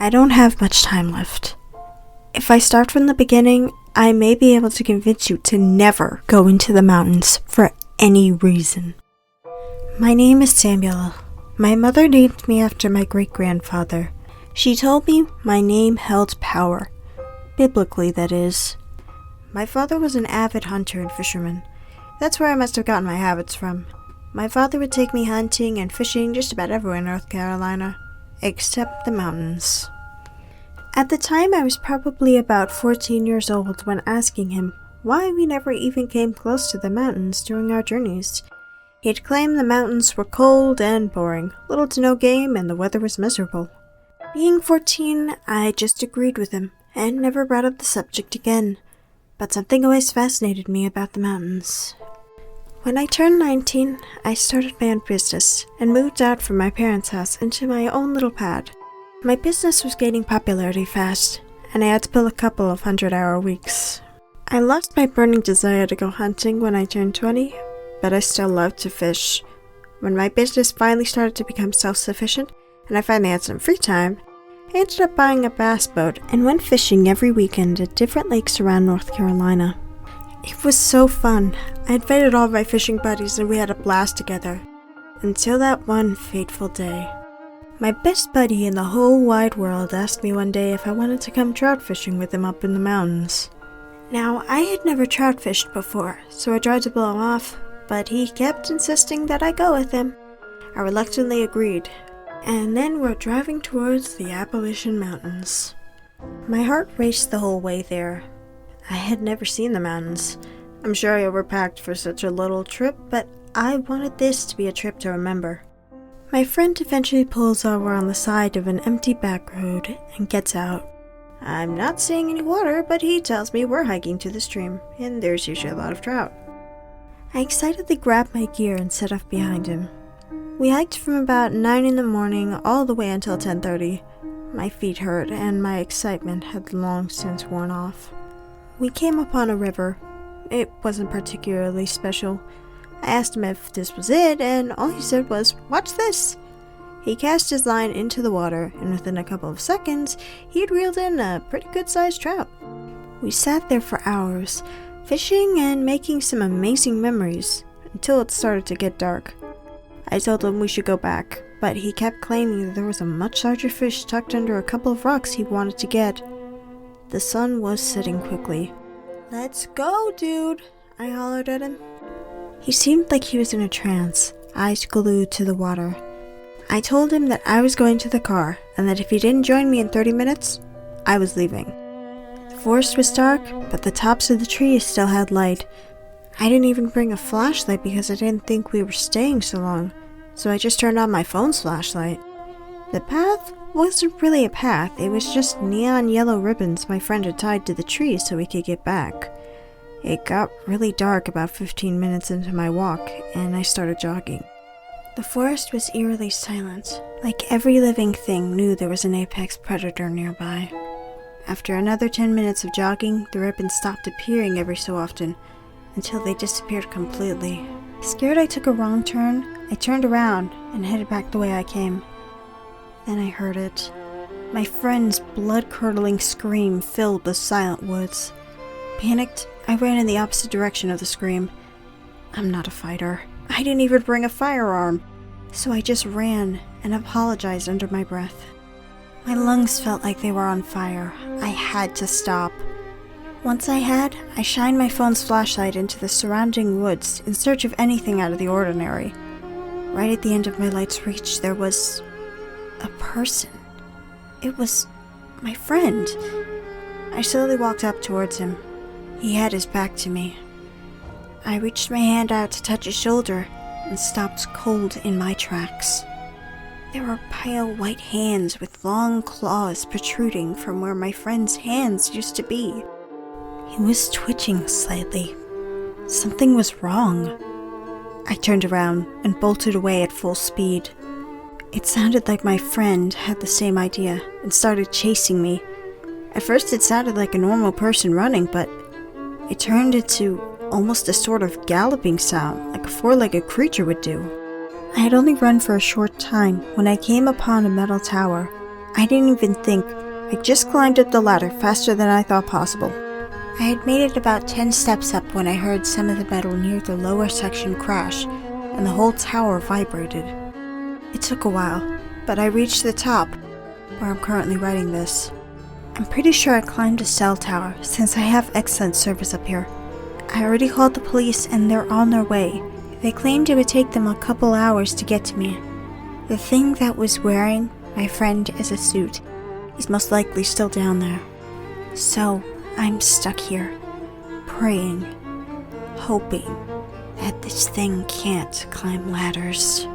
I don't have much time left. If I start from the beginning, I may be able to convince you to never go into the mountains for any reason. My name is Samuel. My mother named me after my great-grandfather. She told me my name held power. Biblically, that is. My father was an avid hunter and fisherman. That's where I must have gotten my habits from. My father would take me hunting and fishing just about everywhere in North Carolina, except the mountains. At the time, I was probably about 14 years old when asking him why we never even came close to the mountains during our journeys. He'd claim the mountains were cold and boring, little to no game, and the weather was miserable. Being 14, I just agreed with him and never brought up the subject again, but something always fascinated me about the mountains. When I turned 19, I started my own business and moved out from my parents' house into my own little pad. My business was gaining popularity fast, and I had to pull a couple of 100-hour weeks. I lost my burning desire to go hunting when I turned 20, but I still loved to fish. When my business finally started to become self-sufficient, and I finally had some free time, I ended up buying a bass boat and went fishing every weekend at different lakes around North Carolina. It was so fun. I invited all of my fishing buddies and we had a blast together. Until that one fateful day. My best buddy in the whole wide world asked me one day if I wanted to come trout fishing with him up in the mountains. Now, I had never trout fished before, so I tried to blow him off, but he kept insisting that I go with him. I reluctantly agreed, and then we're driving towards the Appalachian Mountains. My heart raced the whole way there. I had never seen the mountains. I'm sure I overpacked for such a little trip, but I wanted this to be a trip to remember. My friend eventually pulls over on the side of an empty back road and gets out. I'm not seeing any water, but he tells me we're hiking to the stream, and there's usually a lot of trout. I excitedly grabbed my gear and set off behind him. We hiked from about 9 in the morning all the way until 10:30. My feet hurt, and my excitement had long since worn off. We came upon a river. It wasn't particularly special. I asked him if this was it, and all he said was, "Watch this!" He cast his line into the water, and within a couple of seconds, he'd reeled in a pretty good-sized trout. We sat there for hours, fishing and making some amazing memories, until it started to get dark. I told him we should go back, but he kept claiming that there was a much larger fish tucked under a couple of rocks he wanted to get. The sun was setting quickly. "Let's go, dude," I hollered at him. He seemed like he was in a trance, eyes glued to the water. I told him that I was going to the car, and that if he didn't join me in 30 minutes, I was leaving. The forest was dark, but the tops of the trees still had light. I didn't even bring a flashlight because I didn't think we were staying so long, so I just turned on my phone's flashlight. The path wasn't really a path, it was just neon yellow ribbons my friend had tied to the trees so we could get back. It got really dark about 15 minutes into my walk, and I started jogging. The forest was eerily silent, like every living thing knew there was an apex predator nearby. After another 10 minutes of jogging, the ribbons stopped appearing every so often, until they disappeared completely. Scared I took a wrong turn, I turned around and headed back the way I came. Then I heard it. My friend's blood-curdling scream filled the silent woods. Panicked, I ran in the opposite direction of the scream. I'm not a fighter. I didn't even bring a firearm, so I just ran and apologized under my breath. My lungs felt like they were on fire. I had to stop. Once I had, I shined my phone's flashlight into the surrounding woods in search of anything out of the ordinary. Right at the end of my light's reach, there was a person. It was my friend. I slowly walked up towards him. He had his back to me. I reached my hand out to touch his shoulder and stopped cold in my tracks. There were pale white hands with long claws protruding from where my friend's hands used to be. He was twitching slightly. Something was wrong. I turned around and bolted away at full speed. It sounded like my friend had the same idea and started chasing me. At first it sounded like a normal person running, but it turned into almost a sort of galloping sound, like a four-legged creature would do. I had only run for a short time when I came upon a metal tower. I didn't even think. I just climbed up the ladder faster than I thought possible. I had made it about 10 steps up when I heard some of the metal near the lower section crash, and the whole tower vibrated. It took a while, but I reached the top, where I'm currently writing this. I'm pretty sure I climbed a cell tower, since I have excellent service up here. I already called the police and they're on their way. They claimed it would take them a couple hours to get to me. The thing that was wearing my friend is a suit. He's most likely still down there. So, I'm stuck here, praying, hoping that this thing can't climb ladders.